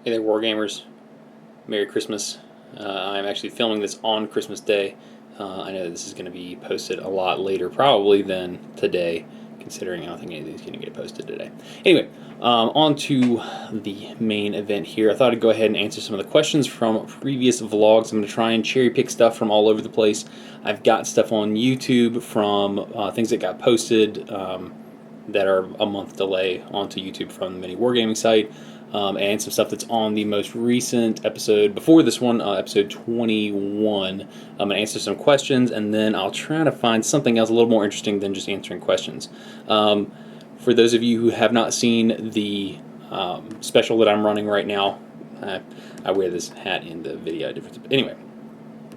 Hey there, Wargamers. Merry Christmas. I'm actually filming this on Christmas Day. I know that this is going to be posted a lot later, probably, than today, considering I don't think anything's going to get posted today. Anyway, on to the main event here. I thought I'd go ahead and answer some of the questions from previous vlogs. I'm going to try and cherry pick stuff from all over the place. I've got stuff on YouTube from things that got posted that are a month delay onto YouTube from the Mini Wargaming site. And some stuff that's on the most recent episode before this one, episode 21. I'm going to answer some questions, and then I'll try to find something else a little more interesting than just answering questions. For those of you who have not seen the special that I'm running right now, I wear this hat in the video. Anyway,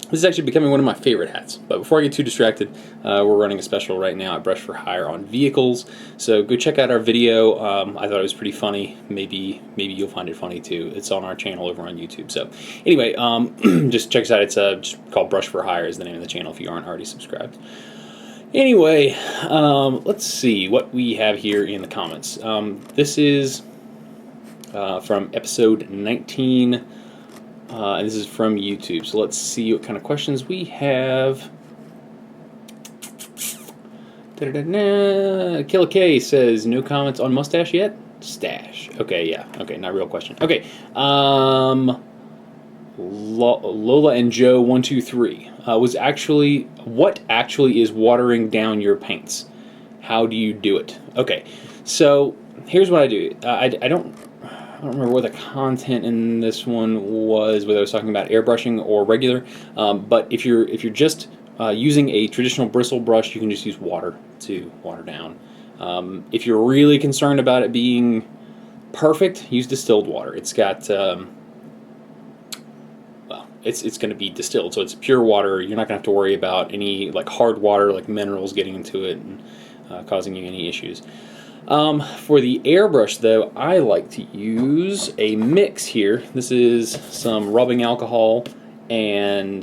this is actually becoming one of my favorite hats. But before I get too distracted, we're running a special right now at Brush for Hire on vehicles. So go check out our video. I thought it was pretty funny. Maybe you'll find it funny too. It's on our channel over on YouTube. So anyway, just check us out. It's just called Brush for Hire is the name of the channel if you aren't already subscribed. Anyway, let's see what we have here in the comments. This is from episode 19. And this is from YouTube, so let's see what kind of questions we have. Killer K says, no comments on mustache yet? Stash. Okay, yeah. Okay, not a real question. Okay. Lola and Joe 123 was actually, what actually is watering down your paints? How do you do it? Okay, so here's what I do. I don't remember what the content in this one was, whether I was talking about airbrushing or regular. But if you're just using a traditional bristle brush, you can just use water to water down. If you're really concerned about it being perfect, use distilled water. It's got well, it's going to be distilled, so it's pure water. You're not going to have to worry about any like hard water, like minerals getting into it and causing you any issues. For the airbrush, though, I like to use a mix here. This is some rubbing alcohol, and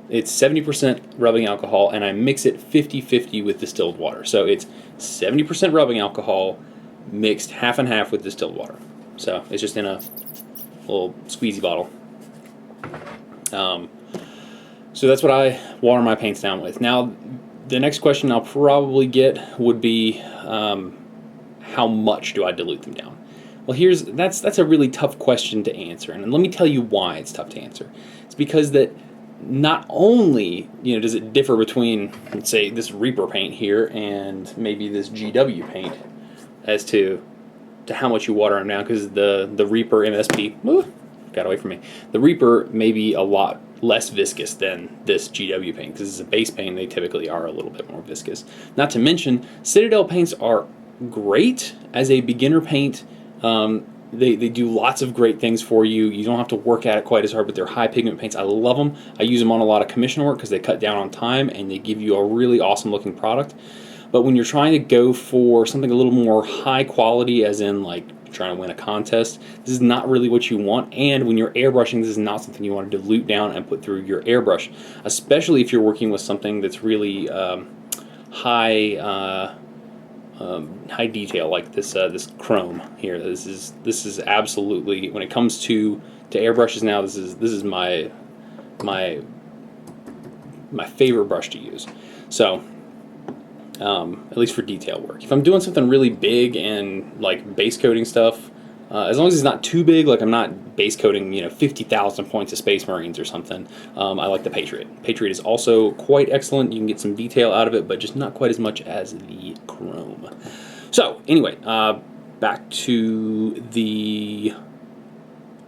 it's 70% rubbing alcohol, and I mix it 50-50 with distilled water. So it's 70% rubbing alcohol mixed half and half with distilled water. So it's just in a little squeezy bottle. So that's what I water my paints down with. Now, the next question I'll probably get would be, how much do I dilute them down? Well, that's a really tough question to answer, and let me tell you why it's tough to answer. It's because that not only does it differ between, let's say, this Reaper paint here and maybe this GW paint as to how much you water them down, because the Reaper MSP got away from me. The Reaper may be a lot less viscous than this GW paint, because it's a base paint. They typically are a little bit more viscous. Not to mention, Citadel paints are great as a beginner paint. They do lots of great things for you. You don't have to work at it quite as hard, but they're high pigment paints. I love them. I use them on a lot of commission work because they cut down on time and they give you a really awesome looking product. But when you're trying to go for something a little more high quality, as in like trying to win a contest, this is not really what you want. And when you're airbrushing, this is not something you want to dilute down and put through your airbrush, especially if you're working with something that's really high detail, like this chrome here. This is absolutely, when it comes to airbrushes now, this is my favorite brush to use. So at least for detail work. If I'm doing something really big and like base coating stuff, as long as it's not too big, like I'm not base coating 50,000 points of Space Marines or something, I like the Patriot. Patriot is also quite excellent. You can get some detail out of it, but just not quite as much as the chrome. So anyway, back to the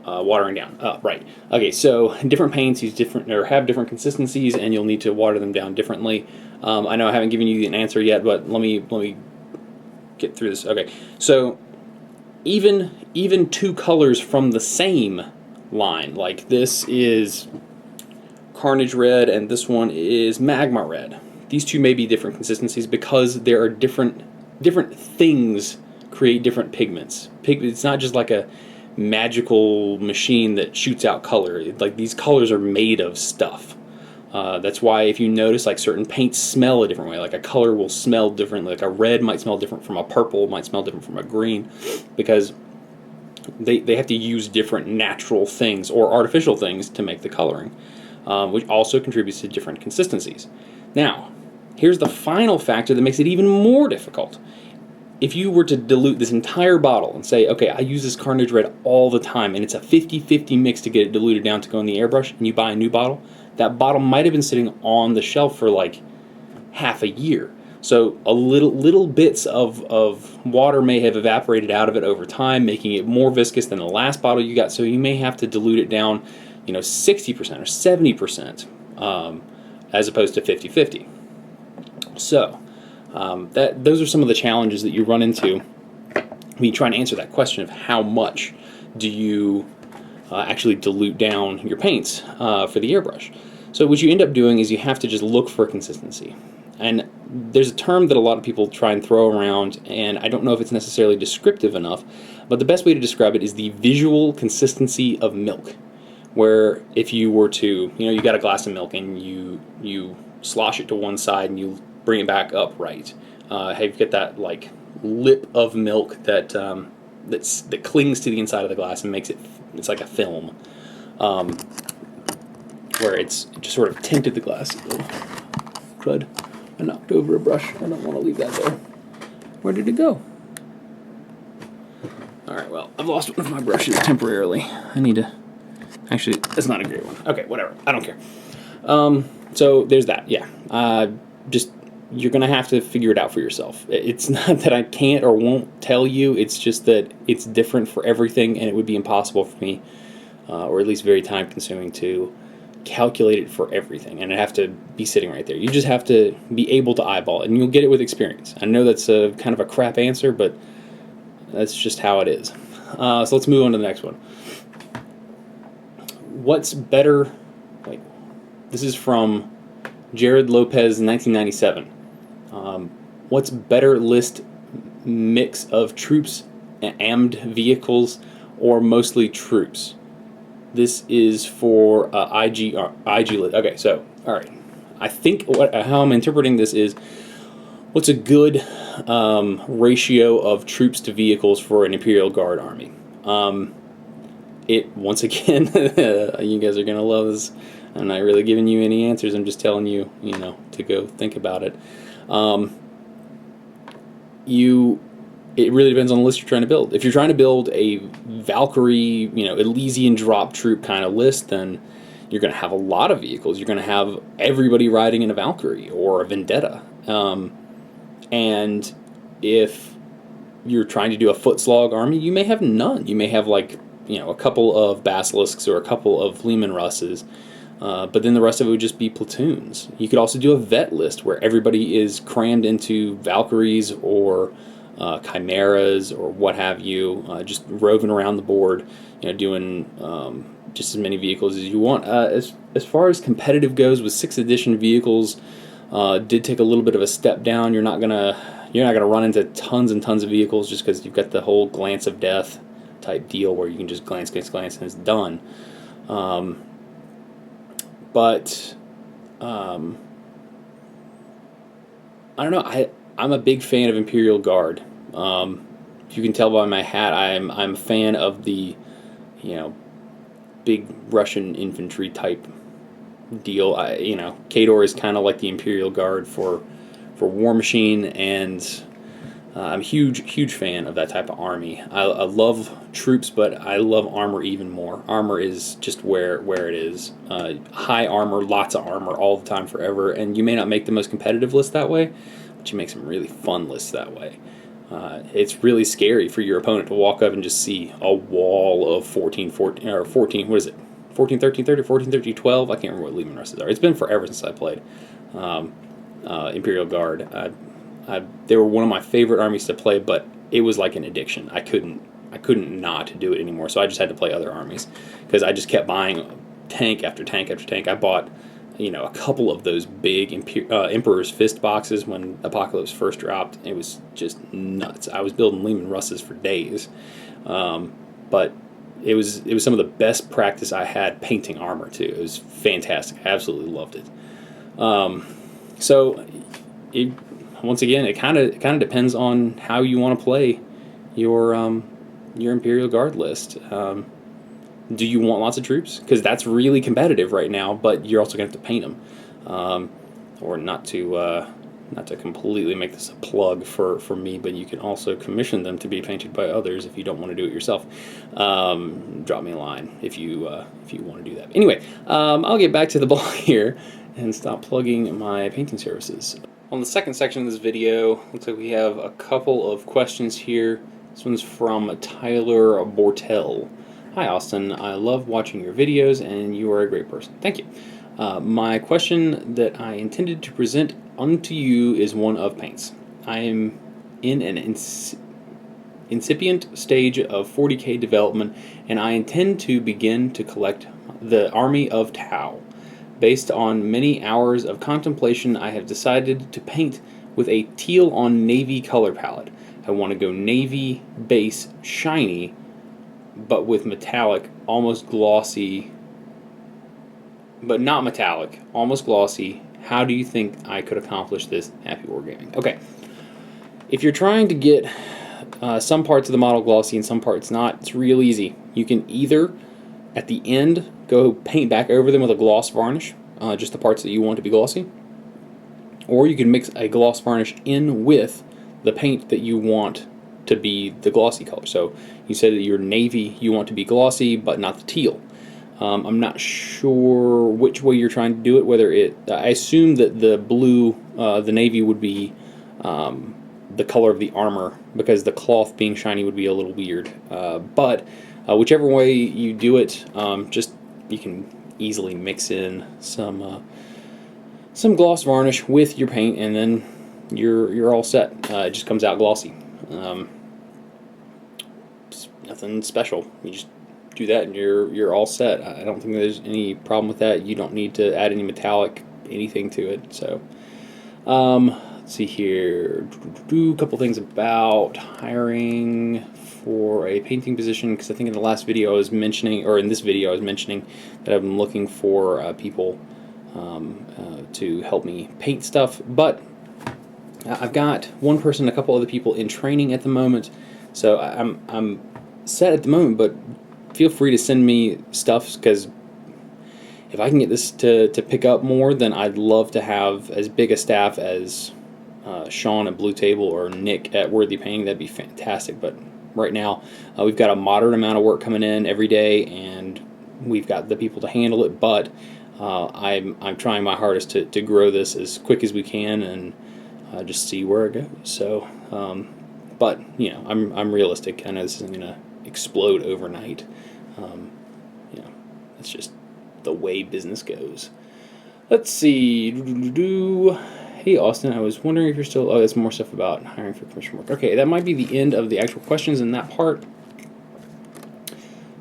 watering down. Right. Okay. So different paints use different, or have different consistencies, and you'll need to water them down differently. I know I haven't given you an answer yet, but let me get through this. Okay. So even two colors from the same line, like this is Carnage Red and this one is Magma Red. These two may be different consistencies because there are different things create different pigments. It's not just like a magical machine that shoots out color. Like, these colors are made of stuff. That's why if you notice, like, certain paints smell a different way. Like a color will smell differently. Like a red might smell different from a purple, might smell different from a green, because they have to use different natural things or artificial things to make the coloring, which also contributes to different consistencies. Now, here's the final factor that makes it even more difficult. If you were to dilute this entire bottle and say, okay, I use this Carnage Red all the time, and it's a 50-50 mix to get it diluted down to go in the airbrush, and you buy a new bottle, that bottle might have been sitting on the shelf for like half a year. So a little bits of water may have evaporated out of it over time, making it more viscous than the last bottle you got. So you may have to dilute it down, 60% or 70%, as opposed to 50-50. So those are some of the challenges that you run into when you try to answer that question of how much do you actually dilute down your paints for the airbrush. So what you end up doing is you have to just look for consistency. And there's a term that a lot of people try and throw around, and I don't know if it's necessarily descriptive enough, but the best way to describe it is the visual consistency of milk. Where if you were to, you got a glass of milk and you slosh it to one side and you bring it back up right. You get that like lip of milk that that clings to the inside of the glass and makes it's like a film, where it's just sort of tinted the glass. Oh, crud! I knocked over a brush. I don't want to leave that there. Where did it go? All right. Well, I've lost one of my brushes temporarily. I need to. Actually, that's not a great one. Okay, whatever. I don't care. So there's that. Yeah. You're going to have to figure it out for yourself. It's not that I can't or won't tell you. It's just that it's different for everything, and it would be impossible for me, or at least very time-consuming, to calculate it for everything. And I have to be sitting right there. You just have to be able to eyeball it, and you'll get it with experience. I know that's a kind of a crap answer, but that's just how it is. So let's move on to the next one. What's better? Wait, this is from Jared Lopez, 1997. What's better list mix of troops and armed vehicles, or mostly troops? This is for IG list. Okay, so all right. I think how I'm interpreting this is, what's a good ratio of troops to vehicles for an Imperial Guard army? Once again, you guys are gonna love this. I'm not really giving you any answers. I'm just telling you, to go think about it. It really depends on the list you're trying to build. If you're trying to build a Valkyrie, Elysian drop troop kind of list, then you're going to have a lot of vehicles. You're going to have everybody riding in a Valkyrie or a Vendetta. And if you're trying to do a foot slog army, you may have none. You may have a couple of Basilisks or a couple of Lehman Russes. But then the rest of it would just be platoons. You could also do a vet list where everybody is crammed into Valkyries or Chimeras or what have you, just roving around the board, doing just as many vehicles as you want. As far as competitive goes, with 6th edition vehicles, did take a little bit of a step down. You're not gonna run into tons and tons of vehicles just because you've got the whole glance of death type deal where you can just glance, and it's done. But I don't know. I'm a big fan of Imperial Guard. If you can tell by my hat, I'm a fan of the big Russian infantry type deal. Khador is kind of like the Imperial Guard for War Machine, and I'm a huge fan of that type of army. I love troops, but I love armor even more. Armor is just where it is. High armor, lots of armor all the time, forever. And you may not make the most competitive list that way, but you make some really fun lists that way. It's really scary for your opponent to walk up and just see a wall of 14, what is it? 14, 13, 30, 14, 13, 12? I can't remember what Lehman Russes are. It's been forever since I played Imperial Guard. They were one of my favorite armies to play, but it was like an addiction. I couldn't not do it anymore, so I just had to play other armies because I just kept buying tank after tank after tank. I bought a couple of those big Emperor's Fist boxes when Apocalypse first dropped. It was just nuts. I was building Lehman Russes for days, but it was some of the best practice I had painting armor too. It was fantastic. I absolutely loved it. Once again, it kind of depends on how you want to play your your Imperial Guard list. Do you want lots of troops? Because that's really competitive right now, but you're also going to have to paint them. Or not to completely make this a plug for me, but you can also commission them to be painted by others if you don't want to do it yourself. Drop me a line if you want to do that. Anyway, I'll get back to the blog here and stop plugging my painting services. On the second section of this video, looks like we have a couple of questions here. This one's from Tyler Bortel. Hi Austin, I love watching your videos and you are a great person. Thank you. My question that I intended to present unto you is one of paints. I am in an incipient stage of 40K development, and I intend to begin to collect the Army of Tau. Based on many hours of contemplation, I have decided to paint with a teal on navy color palette. I want to go navy, base, shiny, but with metallic, almost glossy, but not metallic, almost glossy. How do you think I could accomplish this? Happy wargaming. Okay, if you're trying to get some parts of the model glossy and some parts not, it's real easy. You can either, at the end, go paint back over them with a gloss varnish, just the parts that you want to be glossy, or you can mix a gloss varnish in with the paint that you want to be the glossy color. So you said that your navy you want to be glossy, but not the teal. I'm not sure which way you're trying to do it, whether I assume that the blue, the navy would be the color of the armor, because the cloth being shiny would be a little weird. But whichever way you do it, just you can easily mix in some gloss varnish with your paint, and then you're all set. It just comes out glossy. It's nothing special. You just do that and you're all set. I don't think there's any problem with that. You don't need to add any metallic anything to it. So let's see here. Do a couple things about hiring for a painting position, because I think in the last video I was mentioning, or in this video I was mentioning, that I'm looking for people to help me paint stuff. But I've got one person, a couple other people in training at the moment, so I'm set at the moment. But feel free to send me stuff, because if I can get this to pick up more, then I'd love to have as big a staff as Sean at Blue Table or Nick at Worthy Painting. That'd be fantastic. But right now we've got a moderate amount of work coming in every day, and we've got the people to handle it. But I'm trying my hardest to grow this as quick as we can, and just see where it goes. So, but you know, I'm realistic. I know this isn't gonna explode overnight. You know, that's just the way business goes. Let's see. Hey Austin, I was wondering if you're still. Oh, there's more stuff about hiring for commission work. Okay, that might be the end of the actual questions in that part.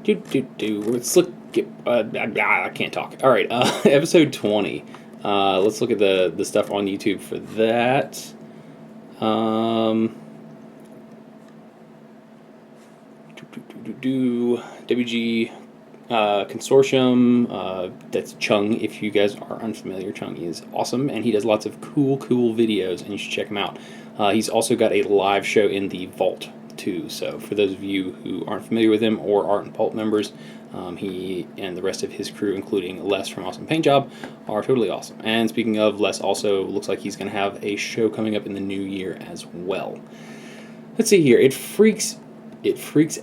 Let's look. I can't talk. All right, episode 20. Let's look at the stuff on YouTube for that. WG Consortium. That's Chung. If you guys are unfamiliar, Chung is awesome, and he does lots of cool videos, and you should check him out. He's also got a live show in the Vault too. So for those of you who aren't familiar with him or aren't Vault members, he and the rest of his crew, including Les from Awesome Paint Job, are totally awesome. And speaking of, Les also looks like he's going to have a show coming up in the new year as well. Let's see here. It freaks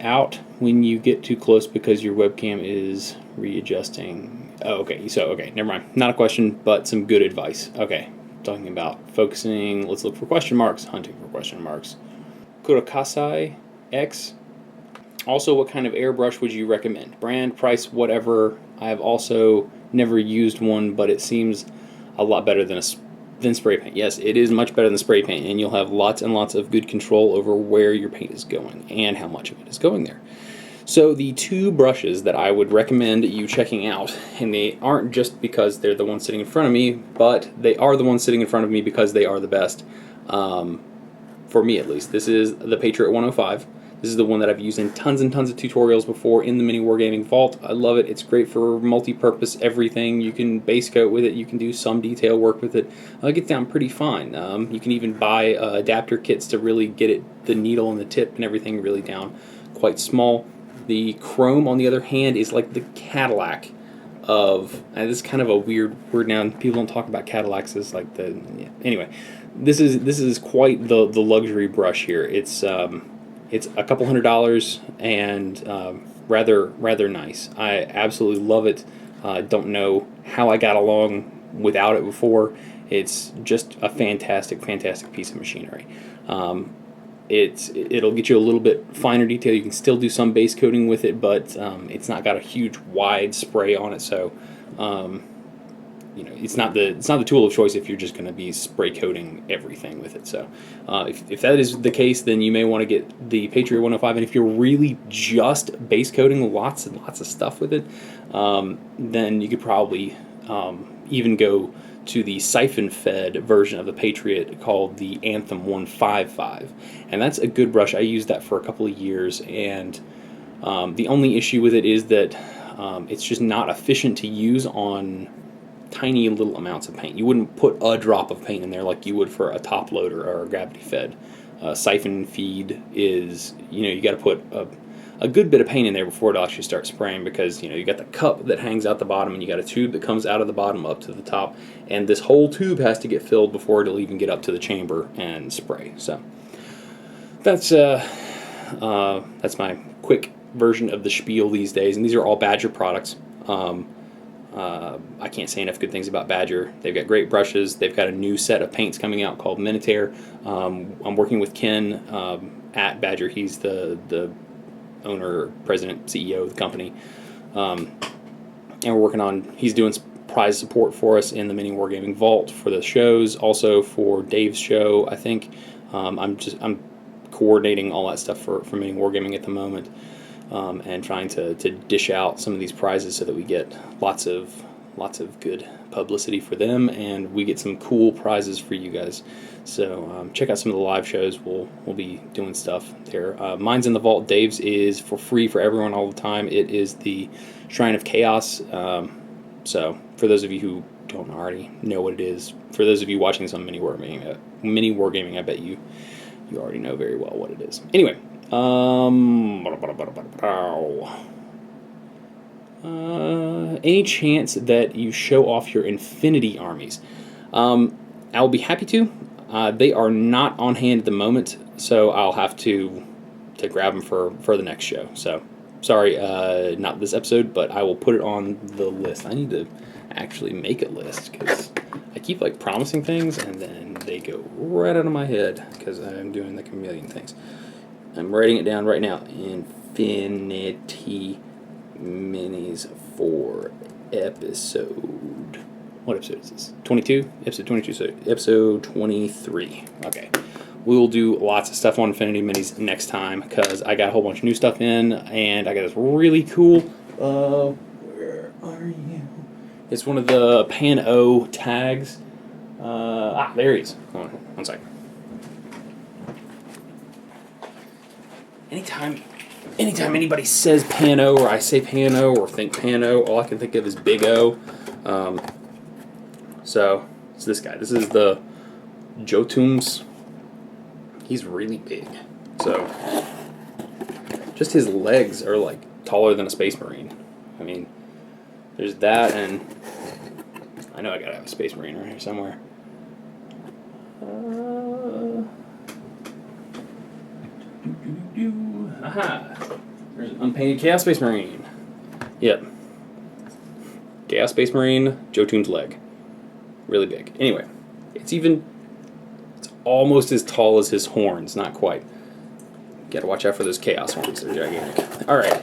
out when you get too close because your webcam is readjusting. Oh, okay. So, okay, never mind. Not a question, but some good advice. Okay, talking about focusing. Let's look for question marks. Hunting for question marks. Kurakasai X. Also, what kind of airbrush would you recommend? Brand, price, whatever. I have also never used one, but it seems a lot better than spray paint. Yes, it is much better than spray paint, and you'll have lots and lots of good control over where your paint is going and how much of it is going there. So the two brushes that I would recommend you checking out, and they aren't just because they're the ones sitting in front of me, but they are the ones sitting in front of me because they are the best, for me at least. This is the Patriot 105. This is the one that I've used in tons and tons of tutorials before in the Mini Wargaming Vault. I love it. It's great for multi-purpose everything. You can base coat with it. You can do some detail work with it. It gets down pretty fine. You can even buy adapter kits to really get the needle and the tip and everything really down quite small. The chrome, on the other hand, is like the Cadillac of, and this is kind of a weird word now. People don't talk about Cadillacs as like the, yeah. Anyway, this is quite the luxury brush here. It's a couple $100 and rather nice. I absolutely love it. Don't know how I got along without it before. It's just a fantastic piece of machinery. It'll get you a little bit finer detail. You can still do some base coating with it, but it's not got a huge wide spray on it. So, it's not the tool of choice if you're just going to be spray coating everything with it. So, if that is the case, then you may want to get the Patriot 105. And if you're really just base coating lots and lots of stuff with it, then you could probably even go to the siphon-fed version of the Patriot called the Anthem 155, and that's a good brush. I used that for a couple of years, and the only issue with it is that it's just not efficient to use on tiny little amounts of paint. You wouldn't put a drop of paint in there like you would for a top loader or a gravity-fed. Siphon feed is, you got to put a good bit of paint in there before it'll actually start spraying, because you got the cup that hangs out the bottom, and you got a tube that comes out of the bottom up to the top, and this whole tube has to get filled before it'll even get up to the chamber and spray. So that's my quick version of the spiel these days, and these are all Badger products. I can't say enough good things about Badger. They've got great brushes. They've got a new set of paints coming out called Minotaur. I'm working with Ken at Badger. He's the owner, president, CEO of the company, and we're working on, he's doing prize support for us in the Mini Wargaming Vault for the shows, also for Dave's show, I think. I'm coordinating all that stuff for Mini Wargaming at the moment, and trying to dish out some of these prizes so that we get lots of good publicity for them, and we get some cool prizes for you guys. So check out some of the live shows. We'll be doing stuff there. Mine's in the vault. Dave's is for free for everyone all the time. It is the Shrine of Chaos. So for those of you who don't already know what it is, for those of you watching this on Mini Wargaming, I bet you already know very well what it is. Anyway, any chance that you show off your Infinity armies? I'll be happy to. They are not on hand at the moment, so I'll have to grab them for the next show. So, sorry, not this episode, but I will put it on the list. I need to actually make a list, because I keep promising things, and then they go right out of my head, because I'm doing a million things. I'm writing it down right now. Infinity Minis for episode... What episode is this? 22? Episode 22, so episode 23. Okay. We'll do lots of stuff on Infinity Minis next time, because I got a whole bunch of new stuff in, and I got this really cool... where are you? It's one of the Pan-O tags. There he is. Hold on, one second. Anytime anybody says Pan-O, or I say Pan-O, or think Pan-O, all I can think of is Big O. So, it's this guy. This is the Jotun's. He's really big. So, just his legs are taller than a Space Marine. I mean, there's that, and I know I gotta have a Space Marine right here somewhere. Aha! There's an unpainted Chaos Space Marine. Yep. Chaos Space Marine, Jotun's leg. Really big. Anyway, it's almost as tall as his horns, not quite. Gotta watch out for those Chaos horns, they're gigantic. Alright.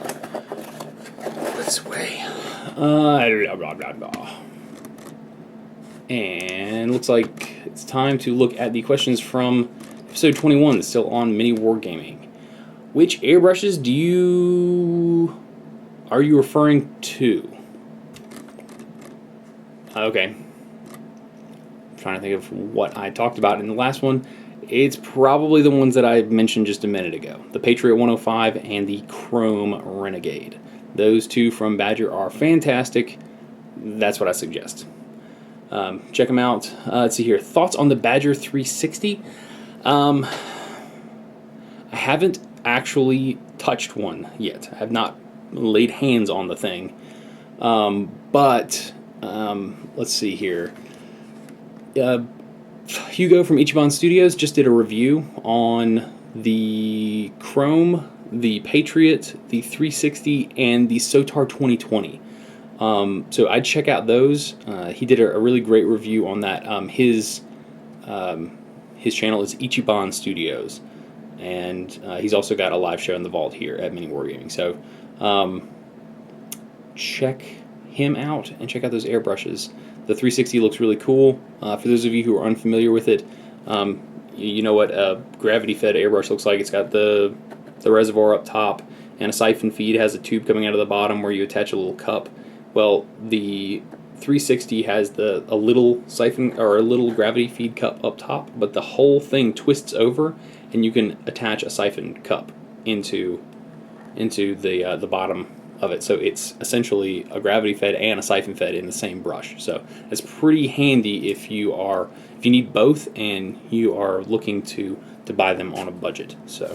This way. And looks like it's time to look at the questions from episode 21, still on Mini Wargaming. Which airbrushes are you referring to? Okay. I'm trying to think of what I talked about in the last one. It's probably the ones that I mentioned just a minute ago. The Patriot 105 and the Chrome Renegade. Those two from Badger are fantastic. That's what I suggest. Check them out. Let's see here. Thoughts on the Badger 360? I actually touched one yet. I have not laid hands on the thing. But let's see here. Hugo from Ichiban Studios just did a review on the Chrome, the Patriot, the 360, and the Sotar 2020. So I'd check out those. He did a really great review on that. His channel is Ichiban Studios, and he's also got a live show in the vault here at Mini Wargaming. So check him out and check out those airbrushes. The 360 looks really cool. For those of you who are unfamiliar with it, you know what a gravity-fed airbrush looks like. It's got the reservoir up top and a siphon feed. It has a tube coming out of the bottom where you attach a little cup. Well, the 360 has a little siphon or a little gravity feed cup up top, but the whole thing twists over, and you can attach a siphon cup into the bottom of it. So it's essentially a gravity fed and a siphon fed in the same brush. So it's pretty handy if you need both and you are looking to buy them on a budget. So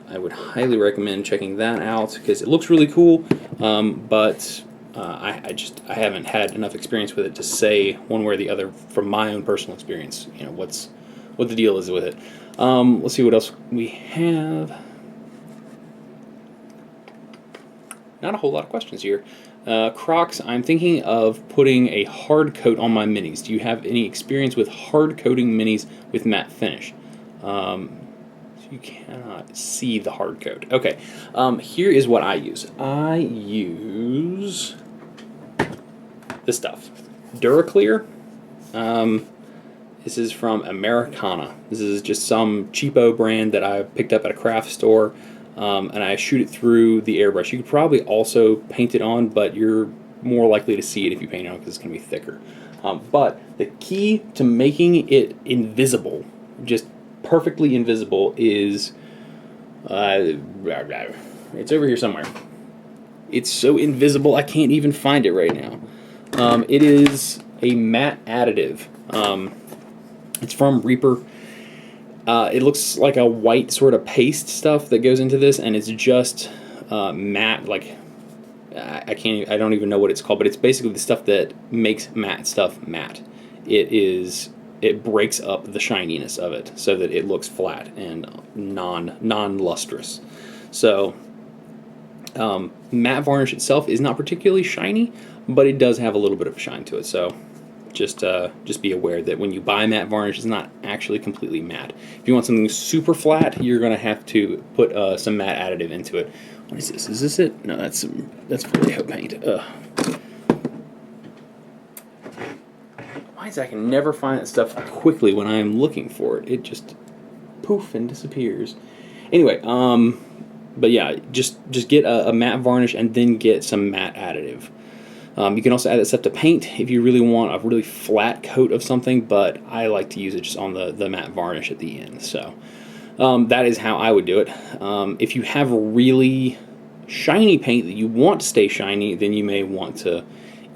I would highly recommend checking that out because it looks really cool. But I haven't had enough experience with it to say one way or the other from my own personal experience. You know what the deal is with it. Let's see what else we have. Not a whole lot of questions here. Crocs, I'm thinking of putting a hard coat on my minis. Do you have any experience with hard coating minis with matte finish? So you cannot see the hard coat. Okay, here is what I use. I use this stuff. Duraclear. This is from Americana. This is just some cheapo brand that I picked up at a craft store. And I shoot it through the airbrush. You could probably also paint it on, but you're more likely to see it if you paint it on because it's going to be thicker. But the key to making it invisible, just perfectly invisible, is it's over here somewhere. It's so invisible I can't even find it right now. It is a matte additive. It's from Reaper. It looks like a white sort of paste stuff that goes into this, and it's just matte. Like I don't even know what it's called, but it's basically the stuff that makes matte stuff matte. It breaks up the shininess of it so that it looks flat and non-lustrous. So matte varnish itself is not particularly shiny, but it does have a little bit of a shine to it. So just be aware that when you buy matte varnish, it's not actually completely matte. If you want something super flat, you're going to have to put some matte additive into it. What is this? Is this it? No, that's Vallejo paint. Why is it I can never find that stuff quickly when I am looking for it? It just poof and disappears. Anyway, but yeah, just get a matte varnish and then get some matte additive. You can also add that stuff to paint if you really want a really flat coat of something, but I like to use it just on the matte varnish at the end. So that is how I would do it. If you have really shiny paint that you want to stay shiny, then you may want to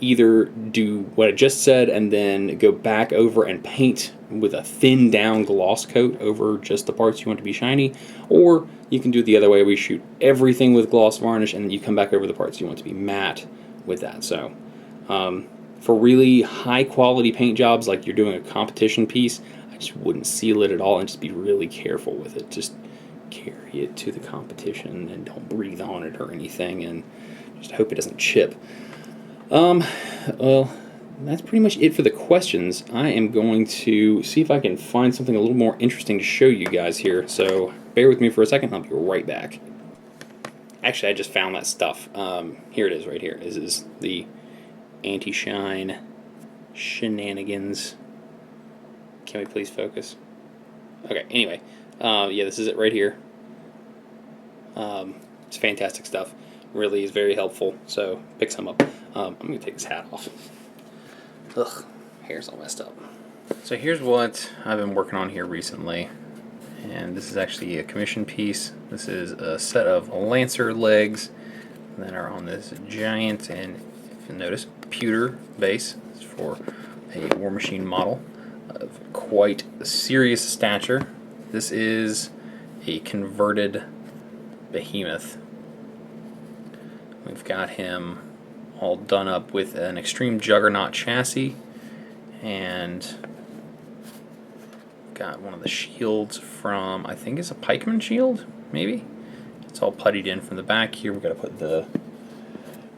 either do what I just said and then go back over and paint with a thin down gloss coat over just the parts you want to be shiny, or you can do it the other way. We shoot everything with gloss varnish and then you come back over the parts you want to be matte with that. So for really high quality paint jobs, like you're doing a competition piece, I just wouldn't seal it at all and just be really careful with it. Just carry it to the competition and don't breathe on it or anything, and just hope it doesn't chip. Well, that's pretty much it for the questions. I am going to see if I can find something a little more interesting to show you guys here, so bear with me for a second. I'll be right back. Actually, I just found that stuff. Here it is right here. This is the anti-shine shenanigans. Can we please focus? Okay, anyway. Yeah, this is it right here. It's fantastic stuff. Really is very helpful, so pick some up. I'm going to take this hat off. Ugh, hair's all messed up. So here's what I've been working on here recently. And this is actually a commission piece. This is a set of Lancer legs that are on this giant, and if you notice, pewter base. It's for a War Machine model of quite serious stature. This is a converted behemoth. We've got him all done up with an Extreme Juggernaut chassis, and got one of the shields from, I think it's a pikeman shield, maybe? It's all puttied in from the back here. We've got to put the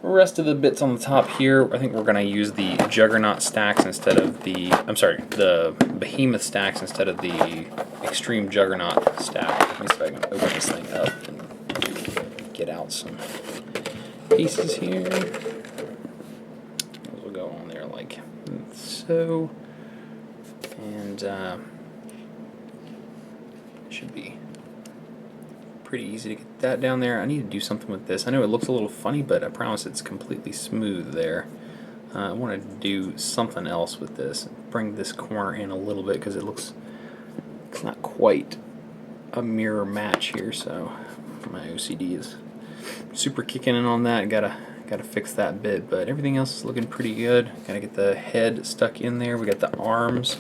rest of the bits on the top here. I think we're going to use the Juggernaut stacks instead of the, the Behemoth stacks instead of the Extreme Juggernaut stack. Let me see if I can open this thing up and get out some pieces here. Those will go on there like so. And should be pretty easy to get that down there. I need to do something with this. I know it looks a little funny, but I promise it's completely smooth there. I want to do something else with this. Bring this corner in a little bit because it's not quite a mirror match here, so my OCD is super kicking in on that. Gotta fix that bit, but everything else is looking pretty good. Gotta get the head stuck in there. We got the arms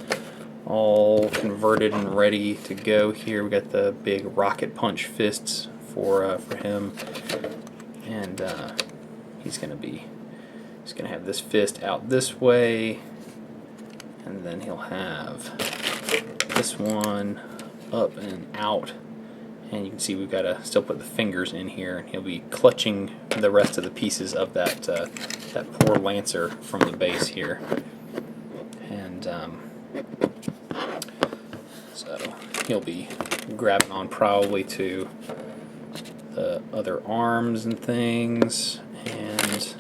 all converted and ready to go here. We got the big rocket punch fists for him, and he's gonna have this fist out this way, and then he'll have this one up and out, and you can see we've got to still put the fingers in here, and he'll be clutching the rest of the pieces of that poor Lancer from the base here, and so he'll be grabbing on probably to the other arms and things, and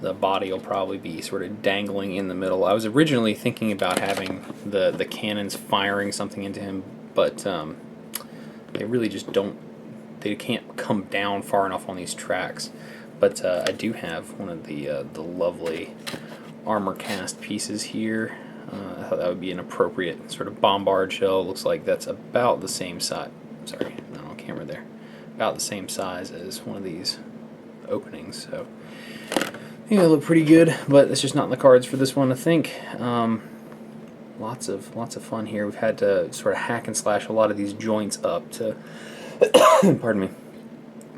the body will probably be sort of dangling in the middle. I was originally thinking about having the cannons firing something into him, but they really just don't, they can't come down far enough on these tracks. But I do have one of the lovely armor cast pieces here. I thought that would be an appropriate sort of bombard shell. Looks like that's about the same size. Sorry, not on camera there. About the same size as one of these openings. So yeah, they look pretty good, but it's just not in the cards for this one, I think. Lots of fun here. We've had to sort of hack and slash a lot of these joints up to, pardon me,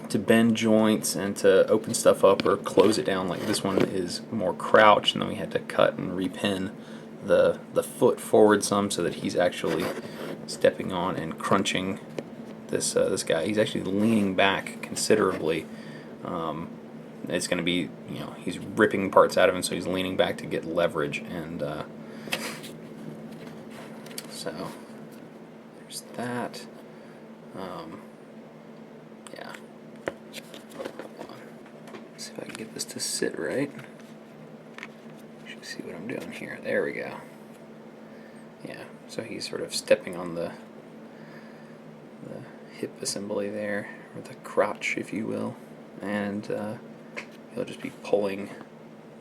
to bend joints and to open stuff up or close it down. Like this one is more crouched, and then we had to cut and repin the foot forward some so that he's actually stepping on and crunching this guy. He's actually leaning back considerably. It's going to be, he's ripping parts out of him, so he's leaning back to get leverage, and so there's that. Yeah. Let's see if I can get this to sit right. Should see what I'm doing here. There we go. Yeah, so he's sort of stepping on the hip assembly there, or the crotch, if you will, and he'll just be pulling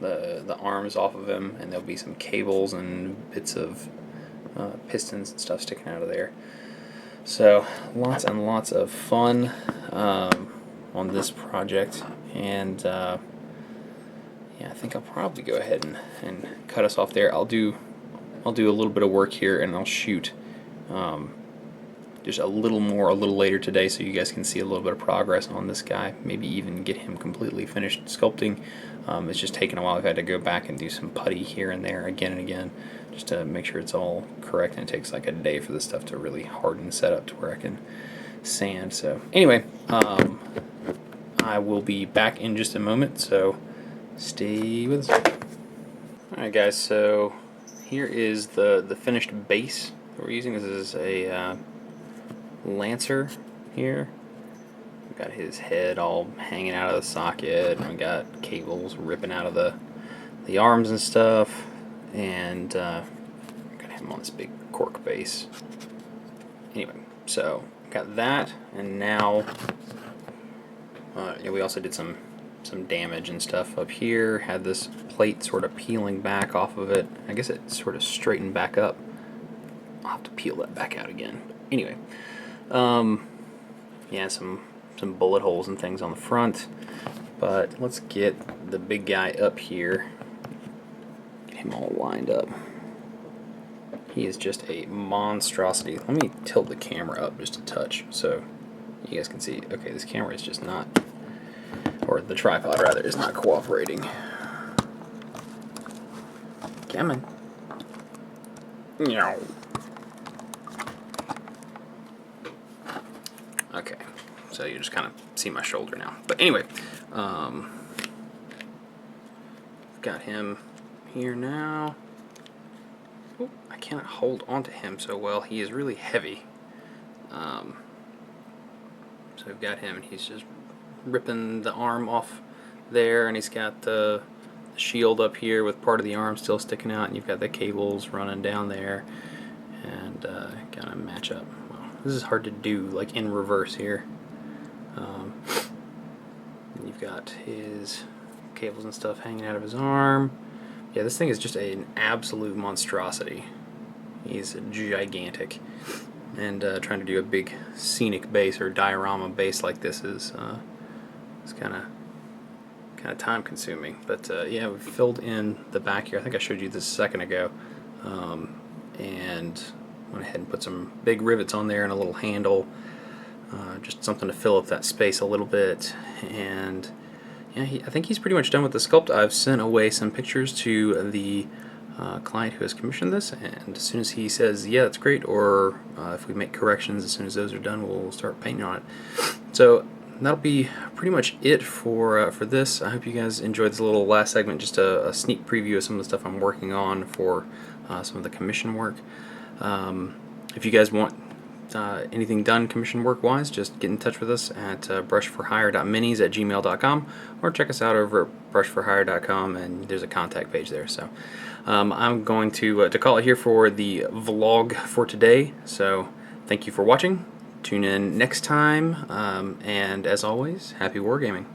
the arms off of him, and there'll be some cables and bits of pistons and stuff sticking out of there. So lots and lots of fun on this project, and yeah, I think I'll probably go ahead and cut us off there. I'll do a little bit of work here, and I'll shoot just a little more a little later today, so you guys can see a little bit of progress on this guy. Maybe even get him completely finished sculpting. It's just taken a while. I've had to go back and do some putty here and there again and again, just to make sure it's all correct, and it takes like a day for this stuff to really harden and set up to where I can sand. So anyway, I will be back in just a moment, so stay with us. Alright guys, so here is the finished base that we're using. This is a Lancer here. We've got his head all hanging out of the socket, and we got cables ripping out of the arms and stuff, and got him on this big cork base. Anyway, so got that, and now yeah, we also did some damage and stuff up here. Had this plate sort of peeling back off of it. I guess it sort of straightened back up. I'll have to peel that back out again. But anyway, yeah, some bullet holes and things on the front, but let's get the big guy up here, get him all lined up. He is just a monstrosity. Let me tilt the camera up just a touch so You guys can see, okay, this camera is just not, or the tripod rather, is not cooperating. Come on. No. Okay, so you just kind of see my shoulder now. But anyway, got him here now. Ooh, I cannot hold onto him so well. He is really heavy. So we've got him, and he's just ripping the arm off there, and he's got the shield up here with part of the arm still sticking out, and you've got the cables running down there, and kind of match up. Well, this is hard to do, like in reverse here. And you've got his cables and stuff hanging out of his arm. Yeah, this thing is just an absolute monstrosity. He's gigantic. And trying to do a big scenic base or diorama base like this is kind of time consuming. But yeah, we filled in the back here. I think I showed you this a second ago. And went ahead and put some big rivets on there and a little handle. Just something to fill up that space a little bit. And yeah, I think he's pretty much done with the sculpt. I've sent away some pictures to the client who has commissioned this, and as soon as he says, yeah, that's great, or if we make corrections, as soon as those are done, we'll start painting on it. So that'll be pretty much it for this. I hope you guys enjoyed this little last segment, just a sneak preview of some of the stuff I'm working on for some of the commission work. If you guys want anything done commission work wise, just get in touch with us at brushforhire.minis@gmail.com, or check us out over at brushforhire.com, and there's a contact page there. So I'm going to call it here for the vlog for today. So thank you for watching. Tune in next time, and as always, happy wargaming.